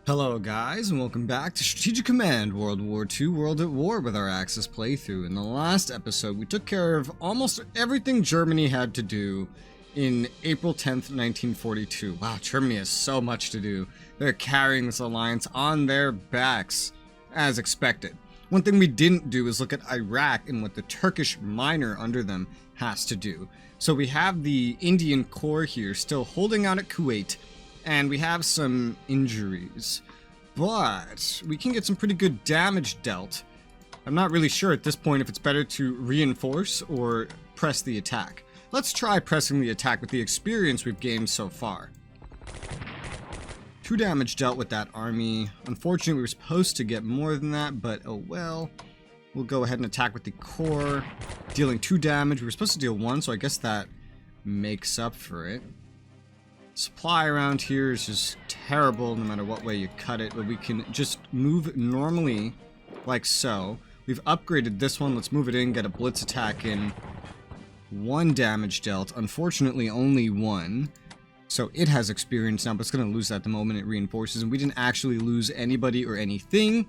Hello guys, and welcome back to Strategic Command World War II World at War with our Axis playthrough. In the last episode, we took care of almost everything Germany had to do in April 10th, 1942. Wow, Germany has so much to do. They're carrying this alliance on their backs, as expected. One thing we didn't do is look at Iraq and what the Turkish minor under them has to do. So we have the Indian Corps here still holding out at Kuwait, and we have some injuries, but we can get some pretty good damage dealt. I'm not really sure at this point if it's better to reinforce or press the attack. Let's try pressing the attack with the experience we've gained so far. 2 damage dealt with that army. Unfortunately, we were supposed to get more than that, but oh well. We'll go ahead and attack with the core, dealing 2 damage. We were supposed to deal 1, so I guess that makes up for it. Supply around here is just terrible no matter what way you cut it, but we can just move normally like so. We've upgraded this one. Let's move it in, get a blitz attack in. 1 damage dealt. Unfortunately, only 1. So it has experience now, but it's going to lose that the moment it reinforces, and we didn't actually lose anybody or anything.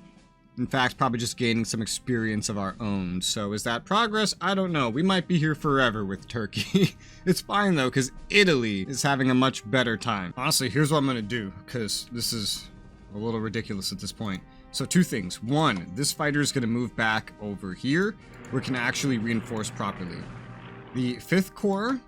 In fact, probably just gaining some experience of our own. So is that progress? I don't know. We might be here forever with Turkey. It's fine though, because Italy is having a much better time. Honestly, here's what I'm going to do, because this is a little ridiculous at this point. So 2 things. 1, this fighter is going to move back over here, where it can actually reinforce properly. The 5th Corps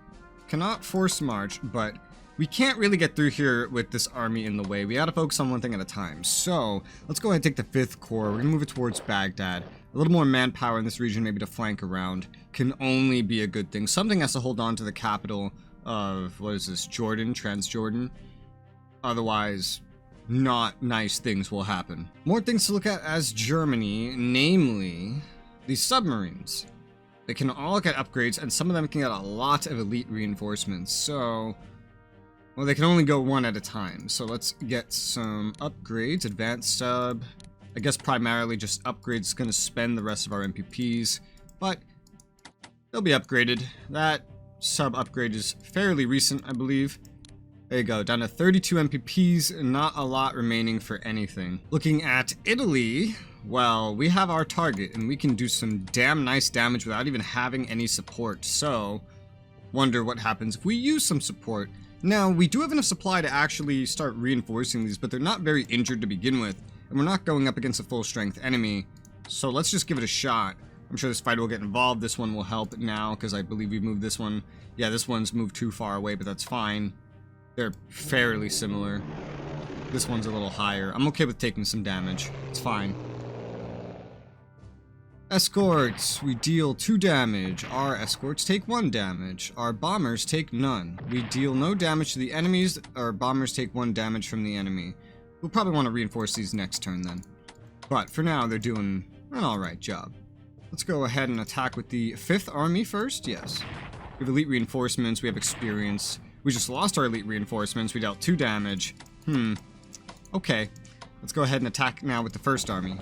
cannot force march, but we can't really get through here with this army in the way. We gotta focus on one thing at a time. So, let's go ahead and take the 5th Corps. We're gonna move it towards Baghdad. A little more manpower in this region, maybe to flank around, can only be a good thing. Something has to hold on to the capital of, what is this, Jordan, Transjordan. Otherwise, not nice things will happen. More things to look at as Germany, namely, the submarines. They can all get upgrades, and some of them can get a lot of elite reinforcements. So, well, they can only go 1 at a time, so let's get some upgrades. Advanced sub. I guess primarily just upgrades. Going to spend the rest of our MPPs, but they'll be upgraded. That sub upgrade is fairly recent, I believe. There you go, down to 32 MPPs, not a lot remaining for anything. Looking at Italy, well, we have our target, and we can do some damn nice damage without even having any support, so wonder what happens if we use some support. Now, we do have enough supply to actually start reinforcing these, but they're not very injured to begin with, and we're not going up against a full-strength enemy, so let's just give it a shot. I'm sure this fighter will get involved. This one will help now, because I believe we moved this one. Yeah, this one's moved too far away, but that's fine. They're fairly similar. This one's a little higher. I'm okay with taking some damage. It's fine. Escorts, we deal 2 damage. Our escorts take 1 damage. Our bombers take none. We deal no damage to the enemies. Our bombers take 1 damage from the enemy. We'll probably want to reinforce these next turn then. But for now, they're doing an alright job. Let's go ahead and attack with the 5th Army first. Yes. We have elite reinforcements. We have experience. We just lost our elite reinforcements. We dealt 2 damage. Okay. Let's go ahead and attack now with the 1st Army.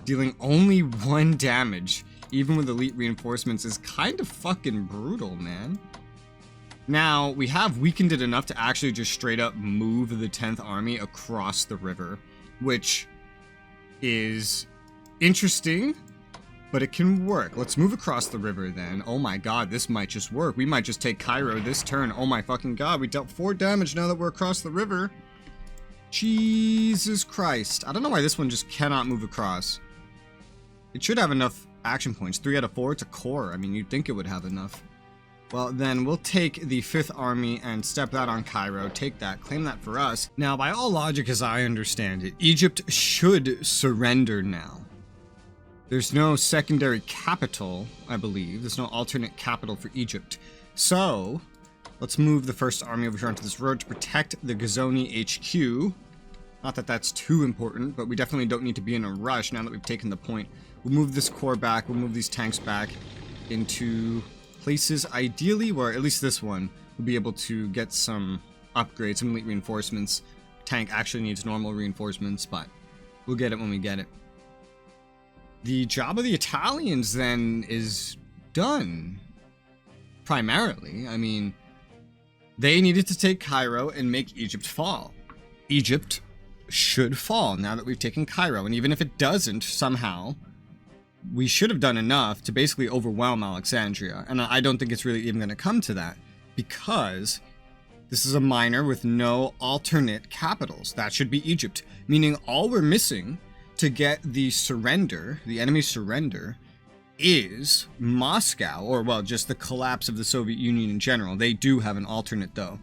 Dealing only 1 damage, even with elite reinforcements, is kind of fucking brutal, man. Now, we have weakened it enough to actually just straight up move the 10th Army across the river, which is interesting, but it can work. Let's move across the river then. Oh my god, this might just work. We might just take Cairo this turn. Oh my fucking god, we dealt 4 damage now that we're across the river. Jesus Christ. I don't know why this one just cannot move across. It should have enough action points. 3 out of 4. It's a core. I mean, you'd think it would have enough. Well, then we'll take the 5th Army and step that on Cairo. Take that. Claim that for us. Now, by all logic, as I understand it, Egypt should surrender now. There's no secondary capital, I believe. There's no alternate capital for Egypt. So, let's move the 1st Army over here onto this road to protect the Ghazoni HQ. Not that that's too important, but we definitely don't need to be in a rush now that we've taken the point. We'll move this core back, we'll move these tanks back into places, ideally, where at least this one will be able to get some upgrades, some elite reinforcements. Tank actually needs normal reinforcements, but we'll get it when we get it. The job of the Italians, then, is done. Primarily. I mean, they needed to take Cairo and make Egypt fall. Egypt should fall now that we've taken Cairo. And even if it doesn't somehow, we should have done enough to basically overwhelm Alexandria. And I don't think it's really even going to come to that, because this is a minor with no alternate capitals. That should be Egypt, meaning all we're missing to get the surrender, the enemy surrender, is Moscow, or well, just the collapse of the Soviet Union in general. They do have an alternate though.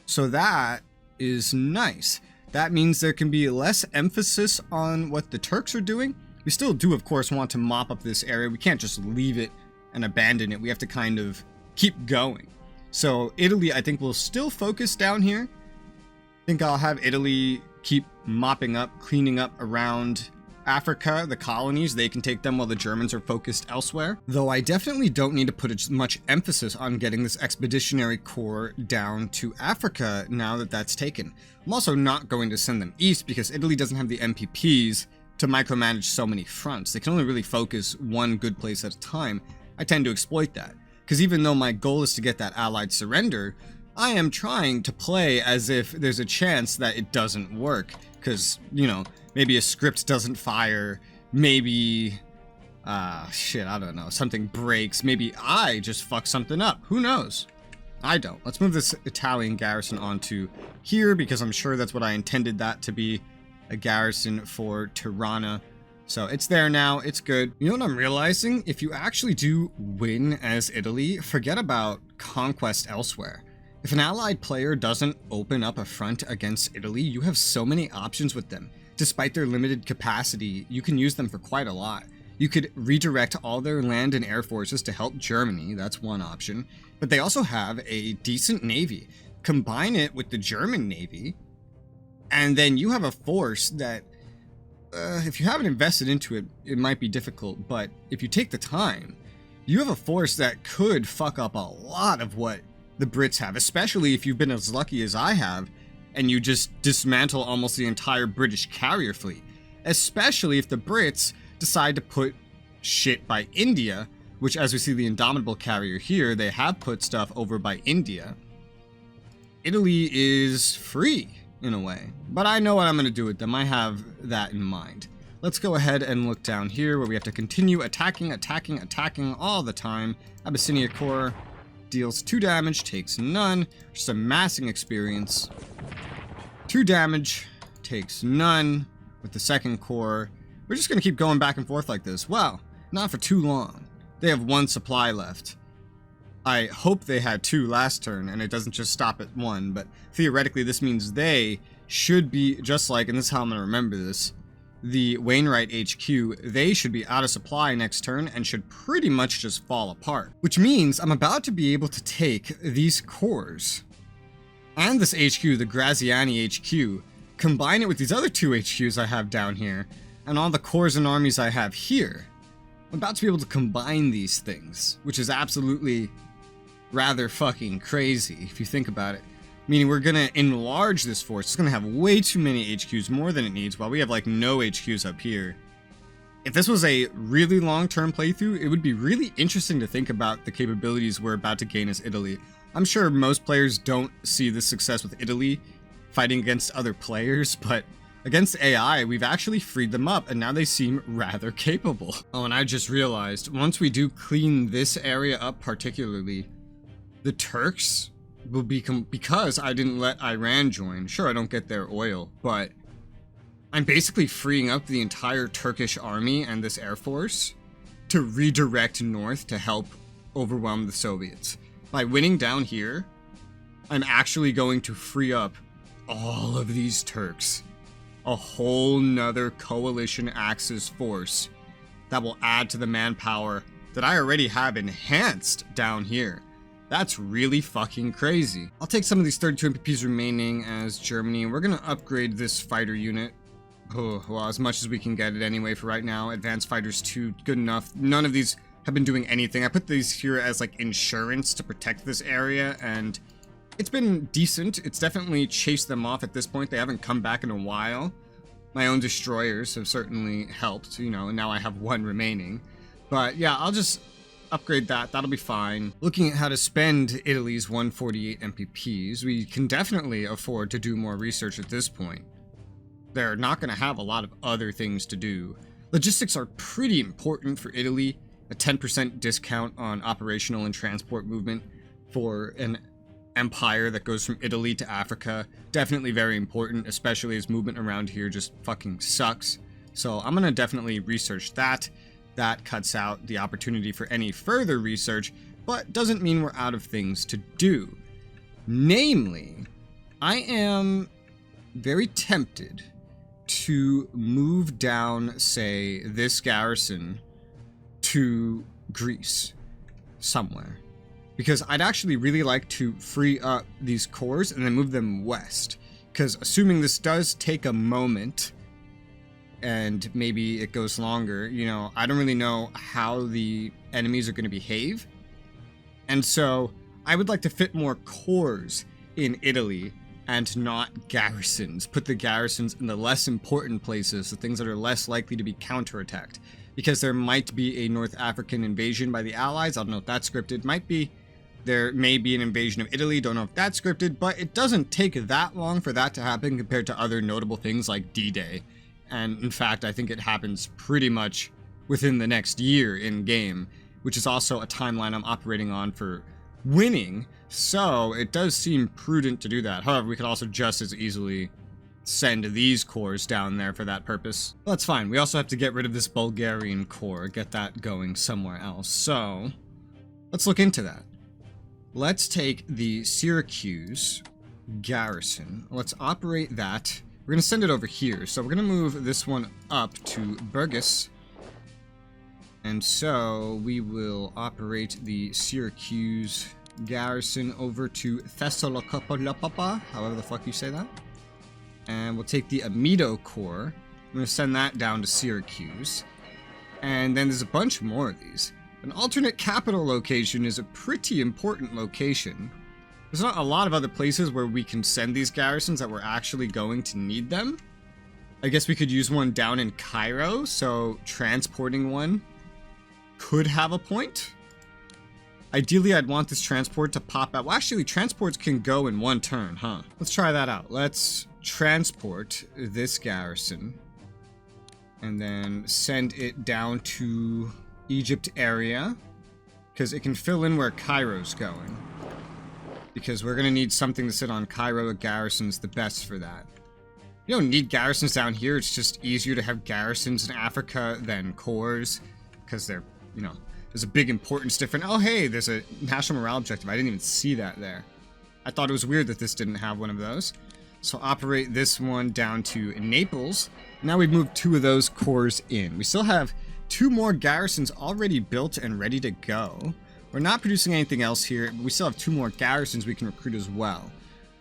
So that is nice. That means there can be less emphasis on what the Turks are doing. We still do, of course, want to mop up this area. We can't just leave it and abandon it. We have to kind of keep going. So Italy, I think, will still focus down here. I think I'll have Italy keep mopping up, cleaning up around Africa, the colonies. They can take them while the Germans are focused elsewhere. Though I definitely don't need to put as much emphasis on getting this expeditionary corps down to Africa now that that's taken. I'm also not going to send them east because Italy doesn't have the MPPs to micromanage so many fronts. They can only really focus one good place at a time. I tend to exploit that, because even though my goal is to get that allied surrender, I am trying to play as if there's a chance that it doesn't work, because, you know, maybe a script doesn't fire, maybe, shit, I don't know, something breaks, maybe I just fuck something up, who knows? I don't. Let's move this Italian garrison onto here, because I'm sure that's what I intended that to be, a garrison for Tirana. So it's there now, it's good. You know what I'm realizing? If you actually do win as Italy, forget about conquest elsewhere. If an allied player doesn't open up a front against Italy, you have so many options with them. Despite their limited capacity, you can use them for quite a lot. You could redirect all their land and air forces to help Germany, that's one option. But they also have a decent navy. Combine it with the German navy, and then you have a force that, if you haven't invested into it, it might be difficult, but if you take the time, you have a force that could fuck up a lot of what the Brits have, especially if you've been as lucky as I have, and you just dismantle almost the entire British carrier fleet. Especially if the Brits decide to put shit by India, which, as we see the Indomitable carrier here, they have put stuff over by India. Italy is free, in a way. But I know what I'm going to do with them. I have that in mind. Let's go ahead and look down here where we have to continue attacking all the time. Abyssinia Corps deals 2 damage, takes none. Just amassing experience. 2 damage, takes none with the second corps. We're just going to keep going back and forth like this. Well, not for too long. They have 1 supply left. I hope they had 2 last turn and it doesn't just stop at 1, but theoretically this means they should be just like, and this is how I'm going to remember this, the Wainwright HQ, they should be out of supply next turn and should pretty much just fall apart. Which means I'm about to be able to take these corps and this HQ, the Graziani HQ, combine it with these other 2 HQs I have down here and all the corps and armies I have here. I'm about to be able to combine these things, which is absolutely rather fucking crazy if you think about it. Meaning we're gonna enlarge this force. It's gonna have way too many HQs, more than it needs, while we have like no HQs up here. If this was a really long-term playthrough, it would be really interesting to think about the capabilities we're about to gain as Italy. I'm sure most players don't see the success with Italy fighting against other players, but against AI, we've actually freed them up, and now they seem rather capable. Oh, and I just realized, once we do clean this area up particularly, the Turks will become, because I didn't let Iran join, sure, I don't get their oil, but I'm basically freeing up the entire Turkish army and this air force to redirect north to help overwhelm the Soviets. By winning down here, I'm actually going to free up all of these Turks. A whole nother coalition Axis force that will add to the manpower that I already have enhanced down here. That's really fucking crazy. I'll take some of these 32 MPPs remaining as Germany. We're gonna upgrade this fighter unit. Oh, well, as much as we can get it anyway for right now. Advanced Fighters 2, good enough. None of these have been doing anything. I put these here as like insurance to protect this area, and it's been decent. It's definitely chased them off at this point. They haven't come back in a while. My own destroyers have certainly helped, you know, and now I have 1 remaining. But yeah, I'll just upgrade that. That'll be fine. Looking at how to spend Italy's 148 MPPs, we can definitely afford to do more research at this point. they're not going to have a lot of other things to do. Logistics are pretty important for Italy. A 10% discount on operational and transport movement for an empire that goes from Italy to Africa. Definitely very important, especially as movement around here just fucking sucks. So I'm going to definitely research that. That cuts out the opportunity for any further research, but doesn't mean we're out of things to do. Namely, I am very tempted to move down, say, this garrison to Greece somewhere. Because I'd actually really like to free up these cores and then move them west. Because assuming this does take a moment, and maybe it goes longer, you know, I don't really know how the enemies are going to behave. And so I would like to fit more cores in Italy and not garrisons. Put the garrisons in the less important places, the things that are less likely to be counterattacked. Because there might be a North African invasion by the Allies. I don't know if that's scripted. Might be. There may be an invasion of Italy. Don't know if that's scripted. But it doesn't take that long for that to happen compared to other notable things like D-Day. And in fact, I think it happens pretty much within the next year in-game, which is also a timeline I'm operating on for winning. So it does seem prudent to do that. However, we could also just as easily send these cores down there for that purpose. Well, that's fine. We also have to get rid of this Bulgarian core, get that going somewhere else. So let's look into that. Let's take the Syracuse garrison. Let's operate that. We're going to send it over here. So we're going to move this one up to Burgos. And so we will operate the Syracuse garrison over to Thessaloniki, however the fuck you say that. And we'll take the Amido Corps. I'm going to send that down to Syracuse. And then there's a bunch more of these. An alternate capital location is a pretty important location. There's not a lot of other places where we can send these garrisons that we're actually going to need them. I guess we could use one down in Cairo, so transporting one could have a point. Ideally, I'd want this transport to pop out. Well, actually, transports can go in one turn, huh? Let's try that out. Let's transport this garrison and then send it down to Egypt area, because it can fill in where Cairo's going. Because we're going to need something to sit on Cairo. A garrison's the best for that. You don't need garrisons down here. It's just easier to have garrisons in Africa than cores, because they're, you know, there's a big importance difference. Oh, hey, there's a national morale objective. I didn't even see that there. I thought it was weird that this didn't have one of those. So operate this one down to Naples. Now we've moved 2 of those cores in. We still have 2 more garrisons already built and ready to go. We're not producing anything else here, but we still have 2 more garrisons we can recruit as well.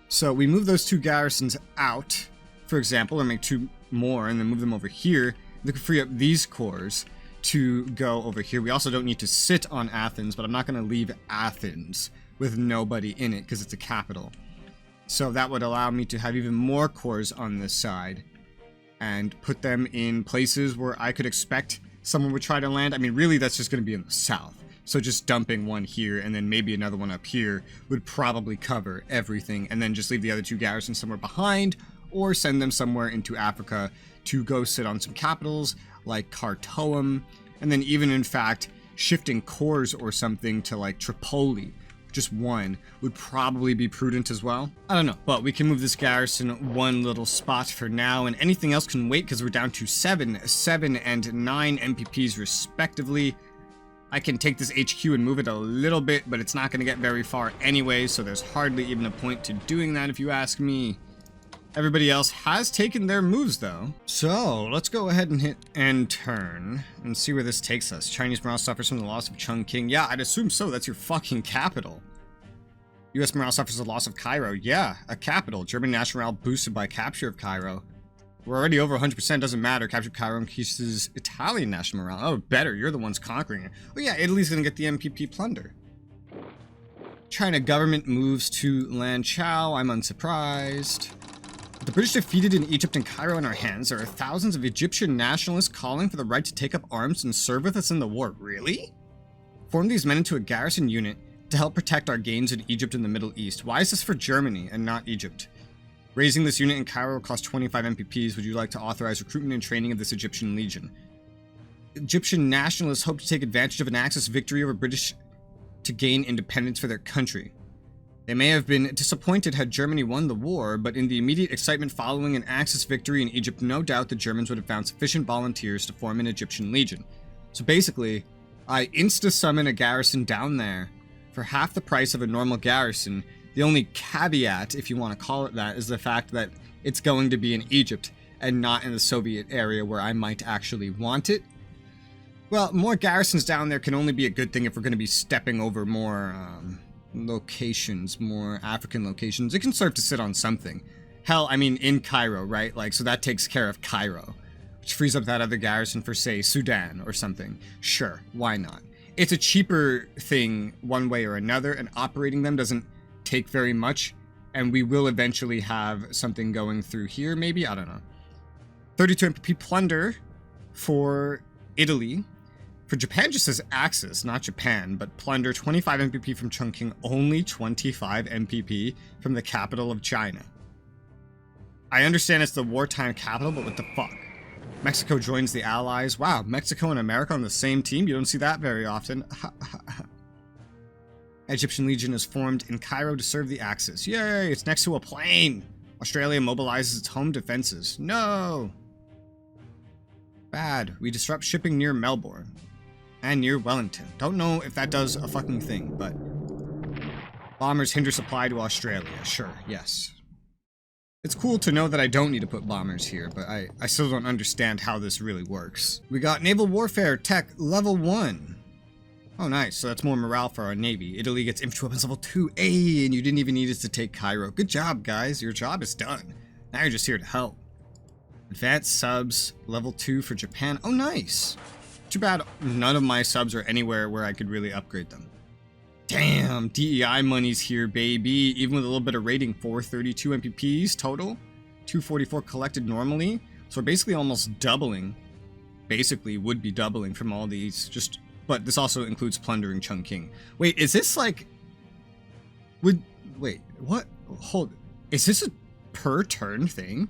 So we move those 2 garrisons out, for example, and make 2 more, and then move them over here. They can free up these cores to go over here. We also don't need to sit on Athens, but I'm not going to leave Athens with nobody in it because it's a capital. So that would allow me to have even more cores on this side and put them in places where I could expect someone would try to land. I mean, really, that's just going to be in the south. So just dumping one here and then maybe another one up here would probably cover everything, and then just leave the other 2 garrisons somewhere behind or send them somewhere into Africa to go sit on some capitals like Khartoum, and then even in fact shifting cores or something to like Tripoli, just one, would probably be prudent as well. I don't know, but we can move this garrison one little spot for now, and anything else can wait because we're down to 7, and 9 MPPs respectively. I can take this HQ and move it a little bit, but it's not going to get very far anyway, so there's hardly even a point to doing that if you ask me. Everybody else has taken their moves though. So let's go ahead and hit end turn and see where this takes us. Chinese morale suffers from the loss of Chongqing. Yeah, I'd assume so. That's your fucking capital. US morale suffers the loss of Cairo. Yeah, a capital. German national morale boosted by capture of Cairo. We're already over 100%, doesn't matter. Capture Cairo increases Italian national morale. Oh, better. You're the ones conquering it. Oh yeah, Italy's gonna get the MPP plunder. China government moves to Lanchao. I'm unsurprised. With the British defeated in Egypt and Cairo in our hands, there are thousands of Egyptian nationalists calling for the right to take up arms and serve with us in the war. Really? Form these men into a garrison unit to help protect our gains in Egypt and the Middle East. Why is this for Germany and not Egypt? Raising this unit in Cairo will cost 25 MPPs. Would you like to authorize recruitment and training of this Egyptian legion? Egyptian nationalists hope to take advantage of an Axis victory over British to gain independence for their country. They may have been disappointed had Germany won the war, but in the immediate excitement following an Axis victory in Egypt, no doubt the Germans would have found sufficient volunteers to form an Egyptian legion. So basically, I insta-summon a garrison down there for half the price of a normal garrison. The only caveat, if you want to call it that, is the fact that it's going to be in Egypt and not in the Soviet area where I might actually want it. Well, more garrisons down there can only be a good thing if we're going to be stepping over more locations, more African locations. It can serve to sit on something. Hell, I mean, in Cairo, right? Like, so that takes care of Cairo, which frees up that other garrison for, say, Sudan or something. Sure, why not? It's a cheaper thing one way or another, and operating them doesn't take very much, and we will eventually have something going through here, maybe? I don't know. 32 MPP plunder for Italy. For Japan, just says Axis, not Japan, but plunder 25 MPP from Chongqing, only 25 MPP from the capital of China. I understand it's the wartime capital, but what the fuck? Mexico joins the Allies. Wow, Mexico and America on the same team? You don't see that very often. Egyptian Legion is formed in Cairo to serve the Axis. Yay, it's next to a plane. Australia mobilizes its home defenses. No. Bad. We disrupt shipping near Melbourne. And near Wellington. Don't know if that does a fucking thing, but... Bombers hinder supply to Australia. Sure, yes. It's cool to know that I don't need to put bombers here, but I still don't understand how this really works. We got Naval Warfare Tech Level 1. Oh, nice. So that's more morale for our Navy. Italy gets infantry weapons level 2. Hey, and you didn't even need us to take Cairo. Good job, guys. Your job is done. Now you're just here to help. Advanced subs level 2 for Japan. Oh, nice. Too bad none of my subs are anywhere where I could really upgrade them. Damn, DEI money's here, baby. Even with a little bit of rating, 432 MPPs total. 244 collected normally. So we're basically almost doubling. Basically would be doubling from all these. But this also includes plundering Chongqing. Wait, is this like... Wait, what? Hold... Is this a per turn thing?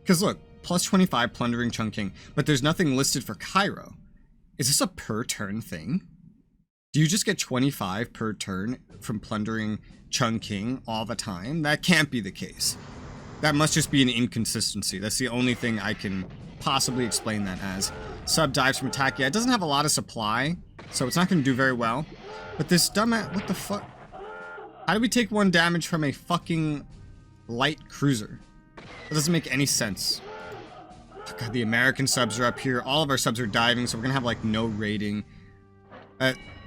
Because look, plus 25 plundering Chongqing, but there's nothing listed for Cairo. Is this a per turn thing? Do you just get 25 per turn from plundering Chongqing all the time? That can't be the case. That must just be an inconsistency. That's the only thing I can possibly explain that as. Sub dives from attack. Yeah, it doesn't have a lot of supply, so it's not going to do very well. But this dumbass... What the fuck? How do we take 1 damage from a fucking light cruiser? That doesn't make any sense. Oh god, the American subs are up here. All of our subs are diving, so we're gonna have like no rating.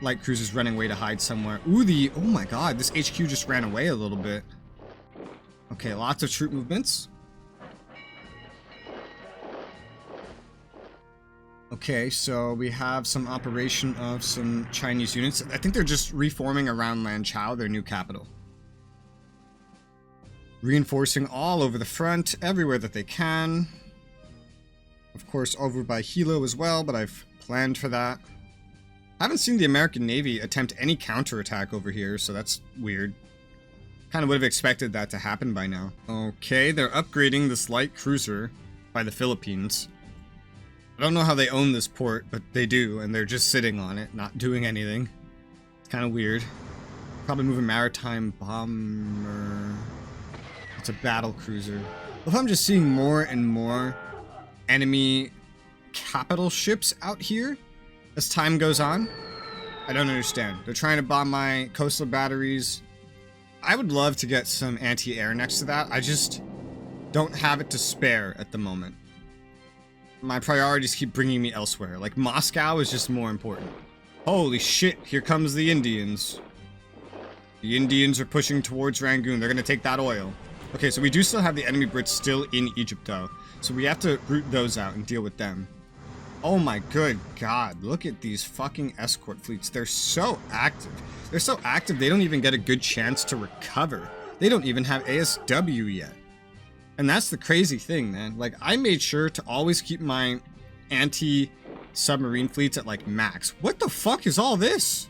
Light cruiser's running away to hide somewhere. Ooh, oh my god, this HQ just ran away a little bit. Okay, lots of troop movements. Okay, so we have some operation of some Chinese units. I think they're just reforming around Lanchao, their new capital. Reinforcing all over the front, everywhere that they can. Of course, over by Hilo as well, but I've planned for that. I haven't seen the American Navy attempt any counterattack over here, so that's weird. Kind of would have expected that to happen by now. Okay, they're upgrading this light cruiser by the Philippines. I don't know how they own this port, but they do, and they're just sitting on it, not doing anything. It's kind of weird. Probably moving maritime bomber. It's a battle cruiser. If I'm just seeing more and more enemy capital ships out here as time goes on, I don't understand. They're trying to bomb my coastal batteries. I would love to get some anti-air next to that. I just don't have it to spare at the moment. My priorities keep bringing me elsewhere. Like, Moscow is just more important. Holy shit, here comes the Indians. The Indians are pushing towards Rangoon. They're gonna take that oil. Okay, so we do still have the enemy Brits still in Egypt, though. So we have to root those out and deal with them. Oh my good god, look at these fucking escort fleets. They're so active. They're so active, they don't even get a good chance to recover. They don't even have ASW yet. And that's the crazy thing, man. Like, I made sure to always keep my anti-submarine fleets at, like, max. What the fuck is all this?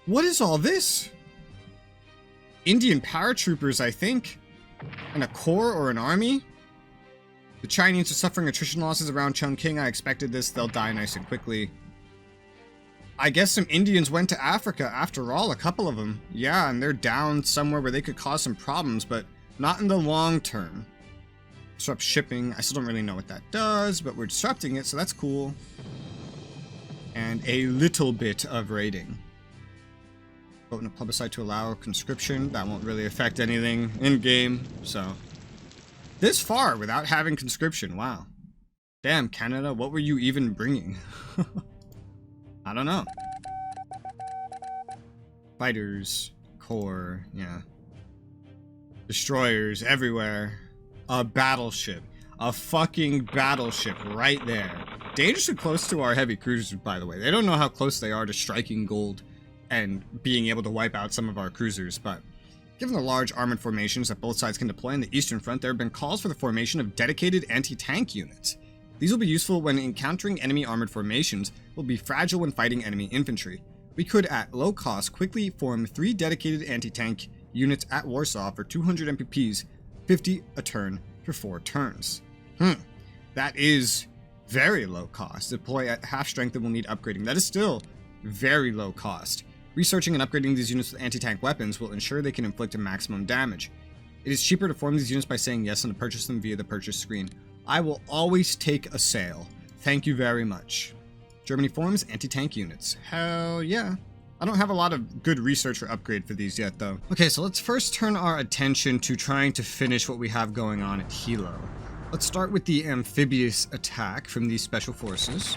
What is all this? Indian paratroopers, I think. And a corps or an army? The Chinese are suffering attrition losses around Chongqing. I expected this. They'll die nice and quickly. I guess some Indians went to Africa after all, a couple of them. Yeah, and they're down somewhere where they could cause some problems, but not in the long term. Disrupt shipping. I still don't really know what that does, but we're disrupting it, so that's cool. And a little bit of raiding. Vote in a plebiscite to allow conscription. That won't really affect anything in-game, so... This far without having conscription, wow. Damn, Canada, what were you even bringing? I don't know. Fighters, corps, yeah. Destroyers everywhere. A battleship. A fucking battleship right there. Dangerously close to our heavy cruisers, by the way. They don't know how close they are to striking gold and being able to wipe out some of our cruisers, but given the large armored formations that both sides can deploy in the Eastern Front, there have been calls for the formation of dedicated anti-tank units. These will be useful when encountering enemy armored formations, will be fragile when fighting enemy infantry. We could, at low cost, quickly form 3 dedicated anti-tank units at Warsaw for 200 MPPs, 50 a turn for 4 turns. That is very low cost. Deploy at half strength and will need upgrading. That is still very low cost. Researching and upgrading these units with anti-tank weapons will ensure they can inflict a maximum damage. It is cheaper to form these units by saying yes and to purchase them via the purchase screen. I will always take a sale. Thank you very much. Germany forms anti-tank units. Hell yeah. I don't have a lot of good research or upgrade for these yet, though. Okay, so let's first turn our attention to trying to finish what we have going on at Hilo. Let's start with the amphibious attack from these special forces.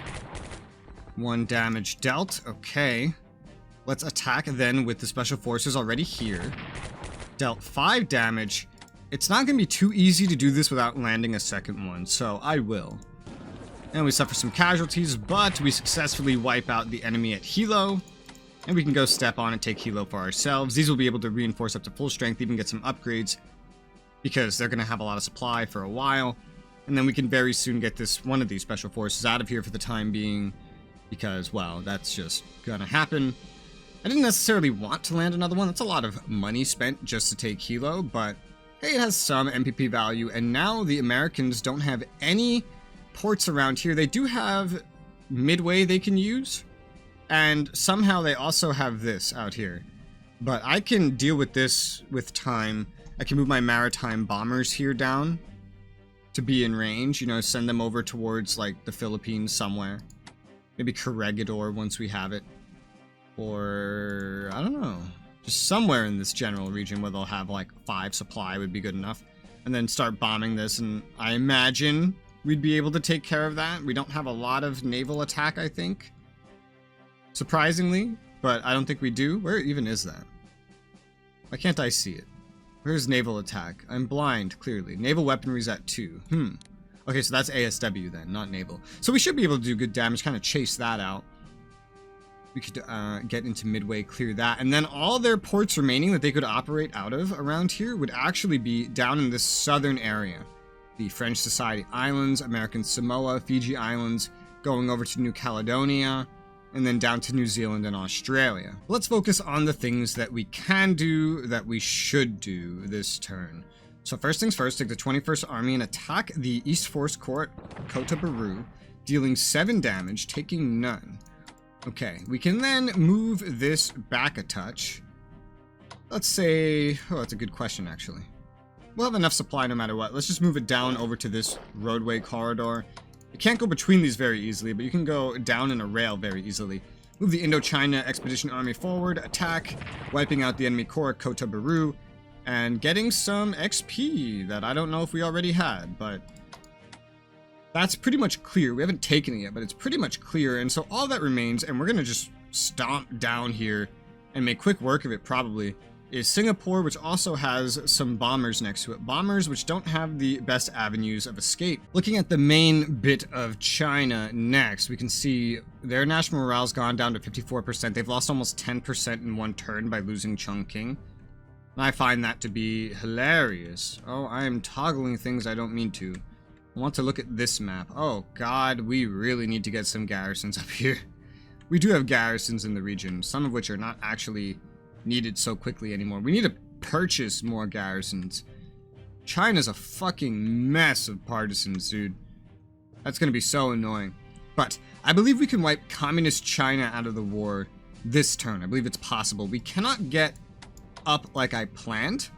1 damage dealt. Okay. Let's attack then with the special forces already here. Dealt 5 damage. It's not going to be too easy to do this without landing a second one, so I will. And we suffer some casualties, but we successfully wipe out the enemy at Hilo. And we can go step on and take Hilo for ourselves. These will be able to reinforce up to full strength, even get some upgrades, because they're going to have a lot of supply for a while. And then we can very soon get this one of these special forces out of here for the time being, because, well, that's just going to happen. I didn't necessarily want to land another one. That's a lot of money spent just to take Hilo, but hey, it has some MPP value, and now the Americans don't have any ports around here. They do have Midway they can use, and somehow they also have this out here. But I can deal with this with time. I can move my maritime bombers here down to be in range, you know, send them over towards, like, the Philippines somewhere. Maybe Corregidor once we have it. Or, I don't know, just somewhere in this general region where they'll have like 5 supply would be good enough. And then start bombing this, and I imagine we'd be able to take care of that. We don't have a lot of naval attack, I think. Surprisingly, but I don't think we do. Where even is that? Why can't I see it? Where's naval attack? I'm blind, clearly. Naval weaponry's at 2. Okay, so that's ASW then, not naval. So we should be able to do good damage, kind of chase that out. We could get into Midway, clear that, and then all their ports remaining that they could operate out of around here would actually be down in this southern area. The French Society Islands, American Samoa, Fiji Islands, going over to New Caledonia, and then down to New Zealand and Australia. Let's focus on the things that we can do, that we should do this turn. So first things first, take the 21st Army and attack the East Force Corps at Kota Baru, dealing 7 damage, taking none. Okay, we can then move this back a touch. Let's say... oh, that's a good question, actually. We'll have enough supply no matter what. Let's just move it down over to this roadway corridor. You can't go between these very easily, but you can go down in a rail very easily. Move the Indochina Expedition Army forward, attack, wiping out the enemy corps at Kota Baru, and getting some XP that I don't know if we already had, but... that's pretty much clear. We haven't taken it yet, but it's pretty much clear. And so all that remains, and we're going to just stomp down here and make quick work of it probably, is Singapore, which also has some bombers next to it. Bombers which don't have the best avenues of escape. Looking at the main bit of China next, we can see their national morale's gone down to 54%. They've lost almost 10% in one turn by losing Chongqing. I find that to be hilarious. Oh, I am toggling things I don't mean to. I want to look at this map. Oh god, we really need to get some garrisons up here. We do have garrisons in the region, some of which are not actually needed so quickly anymore. We need to purchase more garrisons. China's a fucking mess of partisans, dude. That's gonna be so annoying. But I believe we can wipe Communist China out of the war this turn. I believe it's possible. We cannot get up like I planned,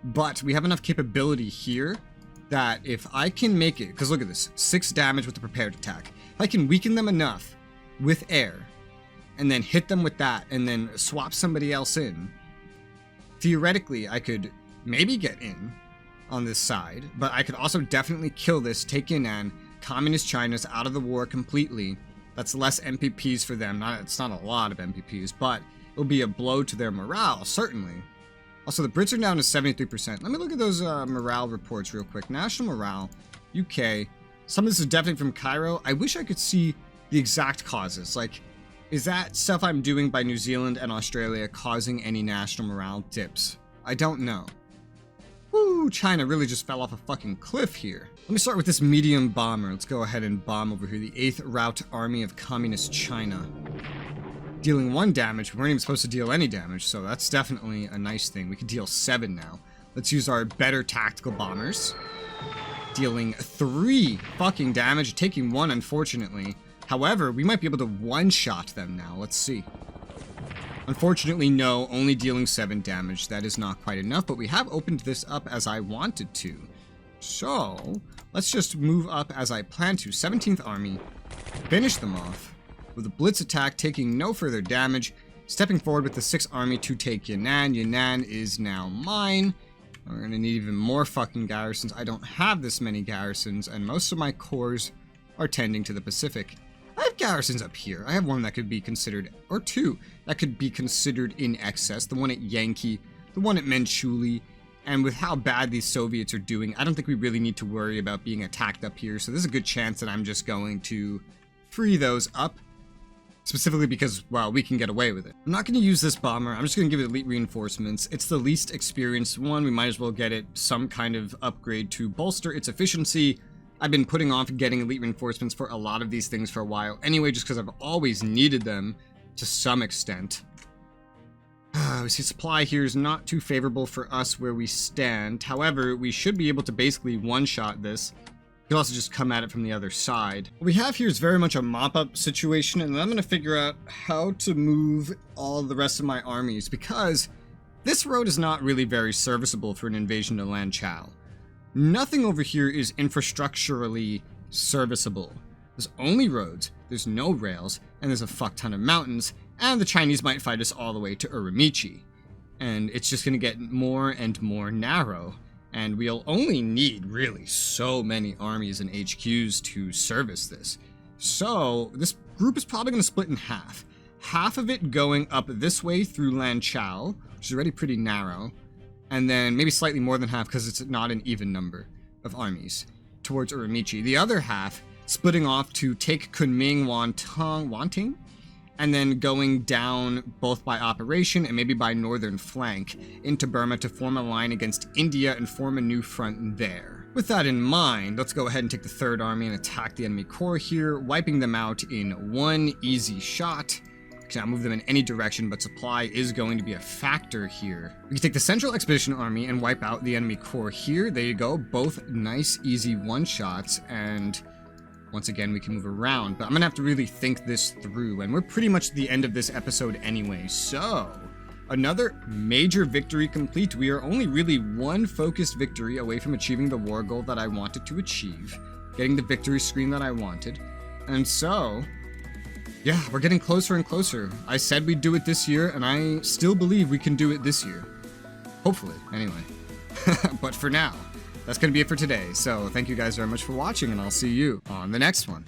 but we have enough capability here that if I can make it, because look at this, 6 damage with the prepared attack. If I can weaken them enough with air, and then hit them with that, and then swap somebody else in, theoretically I could maybe get in on this side, but I could also definitely kill this, take Yan'an. Communist China's out of the war completely. That's less MPPs for them. It's not a lot of MPPs, but it'll be a blow to their morale, certainly. Also, the Brits are down to 73%. Let me look at those morale reports real quick. National morale, UK. Some of this is definitely from Cairo. I wish I could see the exact causes. Like, is that stuff I'm doing by New Zealand and Australia causing any national morale dips? I don't know. Woo, China really just fell off a fucking cliff here. Let me start with this medium bomber. Let's go ahead and bomb over here. The 8th Route Army of Communist China. Dealing 1 damage. We weren't even supposed to deal any damage, so that's definitely a nice thing. We can deal 7 now. Let's use our better tactical bombers. Dealing 3 fucking damage, taking 1 unfortunately. However, we might be able to one-shot them now. Let's see. Unfortunately, no, only dealing 7 damage. That is not quite enough, but we have opened this up as I wanted to. So, let's just move up as I plan to. 17th Army, finish them off with a blitz attack, taking no further damage, stepping forward with the 6th Army to take Yan'an. Yan'an is now mine. We're going to need even more fucking garrisons. I don't have this many garrisons, and most of my corps are tending to the Pacific. I have garrisons up here. I have one that could be considered, or 2 that could be considered in excess. The one at Yankee, the one at Manchuli, and with how bad these Soviets are doing, I don't think we really need to worry about being attacked up here. So there's a good chance that I'm just going to free those up, specifically because, well, we can get away with it. I'm not going to use this bomber. I'm just going to give it elite reinforcements. It's the least experienced one. We might as well get it some kind of upgrade to bolster its efficiency. I've been putting off getting elite reinforcements for a lot of these things for a while anyway, just because I've always needed them to some extent. We see supply here is not too favorable for us where we stand. However, we should be able to basically one-shot this. We can also just come at it from the other side. What we have here is very much a mop-up situation, and I'm going to figure out how to move all the rest of my armies, because this road is not really very serviceable for an invasion to Lan Chao. Nothing over here is infrastructurally serviceable. There's only roads, there's no rails, and there's a fuck ton of mountains, and the Chinese might fight us all the way to Urumqi. And it's just going to get more and more narrow, and we'll only need really so many armies and HQs to service this. So this group is probably going to split in half. Half of it going up this way through Lan Chao, which is already pretty narrow, and then maybe slightly more than half because it's not an even number of armies towards Urumqi. The other half splitting off to take Kunming, Wanting, and then going down both by operation and maybe by northern flank into Burma to form a line against India and form a new front there. With that in mind, let's go ahead and take the 3rd Army and attack the enemy corps here, wiping them out in 1 easy shot. Cannot move them in any direction, but supply is going to be a factor here. We can take the Central Expedition Army and wipe out the enemy corps here. There you go, both nice, easy one-shots, and once again, we can move around, but I'm gonna have to really think this through, and we're pretty much at the end of this episode anyway, so another major victory complete. We are only really 1 focused victory away from achieving the war goal that I wanted to achieve, getting the victory screen that I wanted, and so yeah, we're getting closer and closer. I said we'd do it this year, and I still believe we can do it this year. Hopefully, anyway. But for now, that's going to be it for today. So thank you guys very much for watching, and I'll see you on the next one.